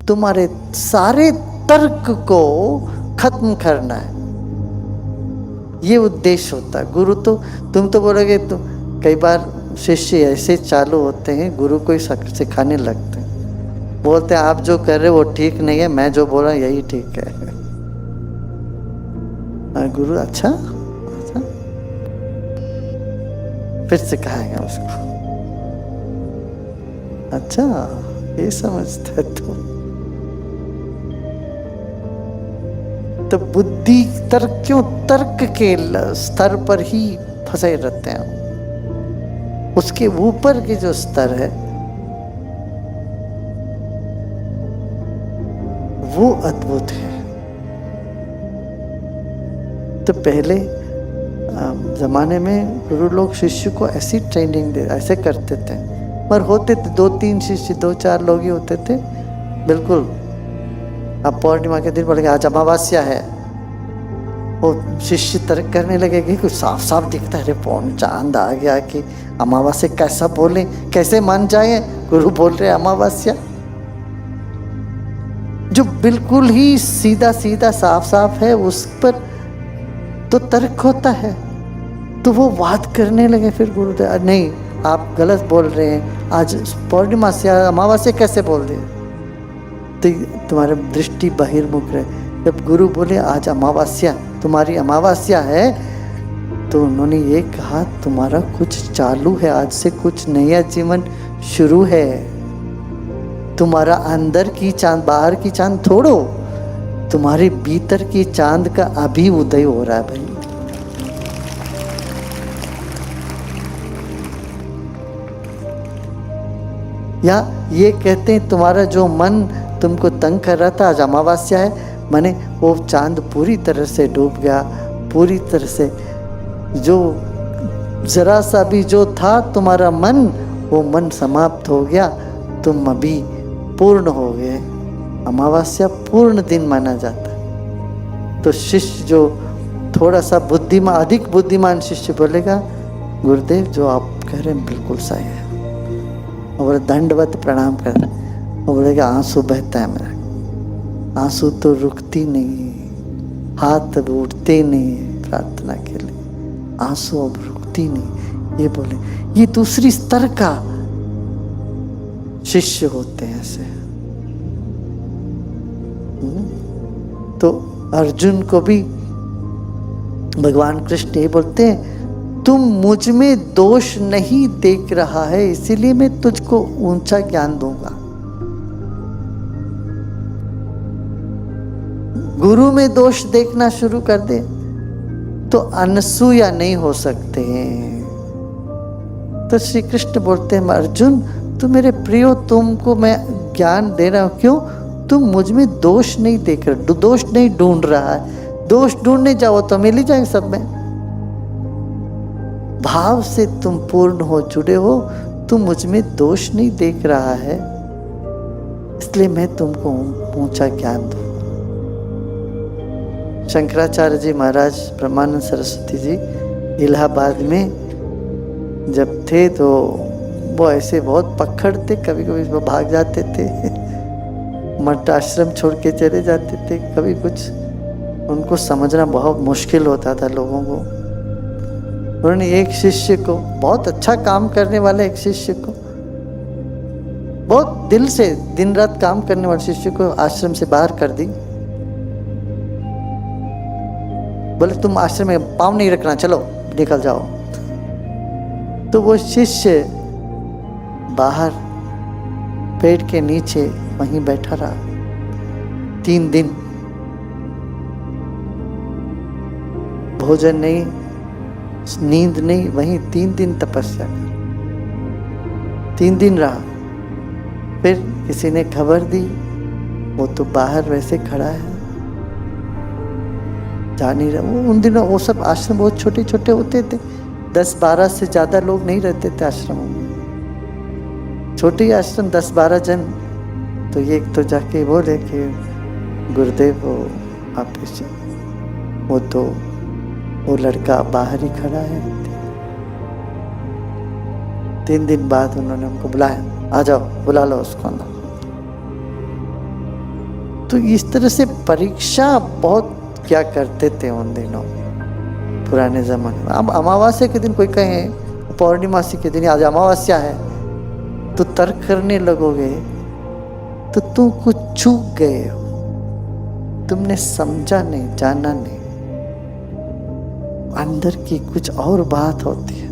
तुम्हारे सारे तर्क को खत्म करना है, ये उद्देश्य होता है। गुरु तो तुम तो बोलोगे, तो कई बार शिष्य ऐसे चालू होते हैं, गुरु को ही सिखाने लगते हैं, बोलते हैं आप जो कर रहे हो वो ठीक नहीं है, मैं जो बोल रहा हूँ यही ठीक है। गुरु अच्छा, अच्छा फिर सिखाएगा उसको, अच्छा ये समझते है तो बुद्धि तर्क, क्यों तर्क के स्तर पर ही फंसे रहते हैं। उसके ऊपर के जो स्तर है वो अद्भुत है। तो पहले जमाने में गुरु लोग शिष्य को ऐसी ट्रेनिंग दे, ऐसे करते थे, पर होते थे 2-3 शिष्य, 2-4 लोग ही होते थे बिल्कुल। अब पूर्णिमा के दिन बोलेंगे आज अमावस्या है, वो शिष्य तर्क करने लगे कि कुछ साफ साफ दिखता है, अरे पौन चांद आ गया कि अमावस्या, कैसा बोले, कैसे मान जाए, गुरु बोल रहे अमावस्या। जो बिल्कुल ही सीधा सीधा साफ साफ है उस पर तो तर्क होता है, तो वो वाद करने लगे। फिर गुरुदेव नहीं आप गलत बोल रहे हैं, आज पूर्णिमा से अमावस्या कैसे बोल दिए, तो तुम्हारी दृष्टि बहिर्मुख है। जब गुरु बोले आज अमावस्या, तुम्हारी अमावस्या है, तो उन्होंने ये कहा तुम्हारा कुछ चालू है, आज से कुछ नया जीवन शुरू है। तुम्हारा अंदर की चांद बाहर की चांद छोड़ो, तुम्हारे भीतर की चांद का अभी उदय हो रहा है भाई। या ये कहते हैं तुम्हारा जो मन तुमको तंग कर रहा था, आज अमावस्या है, माने वो चांद पूरी तरह से डूब गया, पूरी तरह से जो जरा सा भी जो था तुम्हारा मन, वो मन समाप्त हो गया, तुम अभी पूर्ण हो गए। अमावस्या पूर्ण दिन माना जाता है। तो शिष्य जो थोड़ा सा बुद्धिमान, अधिक बुद्धिमान शिष्य बोलेगा गुरुदेव जो आप कह रहे हैं बिल्कुल सही है, और दंडवत प्रणाम कर, वो बोलेगा आंसू बहता है मेरा, आंसू तो रुकती नहीं, हाथ उठते नहीं प्रार्थना के लिए, आंसू अब रुकती नहीं। ये बोले ये दूसरी स्तर का शिष्य होते हैं ऐसे। तो अर्जुन को भी भगवान कृष्ण ये बोलते हैं तुम मुझ में दोष नहीं देख रहा है, इसीलिए मैं तुझको ऊंचा ज्ञान दूंगा। गुरु में दोष देखना शुरू कर दे तो अनसूया नहीं हो सकते हैं। तो श्री कृष्ण बोलते हैं अर्जुन तू मेरे प्रियो, तुमको मैं ज्ञान दे रहा हूं, क्यों? तुम मुझ में दोष नहीं देख रहे, दोष नहीं ढूंढ रहा है। दोष ढूंढने जाओ तो मिल ही जाएंगे सब में। भाव से तुम पूर्ण हो, जुड़े हो, तुम मुझ में दोष नहीं देख रहा है, इसलिए मैं तुमको ऊंचा ज्ञान दूं। शंकराचार्य जी महाराज, ब्रह्मानंद सरस्वती जी इलाहाबाद में जब थे तो वो ऐसे बहुत पकड़ थे, कभी कभी वो भाग जाते थे, मठ आश्रम छोड़ के चले जाते थे। कभी कुछ उनको समझना बहुत मुश्किल होता था लोगों को। उन्होंने एक शिष्य को, बहुत अच्छा काम करने वाले एक शिष्य को, बहुत दिल से दिन रात काम करने वाले शिष्य को आश्रम से बाहर कर दी। बोले तुम आश्रम में पाँव नहीं रखना, चलो निकल जाओ। तो वो शिष्य बाहर पेड़ के नीचे वहीं बैठा रहा 3 दिन, भोजन नहीं, नींद नहीं, वहीं 3 दिन तपस्या कर, 3 दिन रहा। फिर किसी ने खबर दी, वो तो बाहर वैसे खड़ा है, जा नहीं रहा। वो उन दिनों वो सब आश्रम बहुत छोटे छोटे होते थे, 10-12 से ज़्यादा लोग नहीं रहते थे आश्रमों में, छोटे आश्रम 10-12 जन। तो ये तो जाके बोले कि गुरुदेव वो आप वो तो वो लड़का बाहर ही खड़ा है। 3 दिन बाद उन्होंने हमको बुलाया, आ जाओ, बुला लो उसको अंदर। तो इस तरह से परीक्षा बहुत क्या करते थे उन दिनों पुराने जमाने में। अब अमावस्या के दिन कोई कहे, पौर्णिमासी के दिन आज अमावस्या है, तो तर्क करने लगोगे तो तुम कुछ चूक गए हो, तुमने समझा नहीं, जाना नहीं। अंदर की कुछ और बात होती है।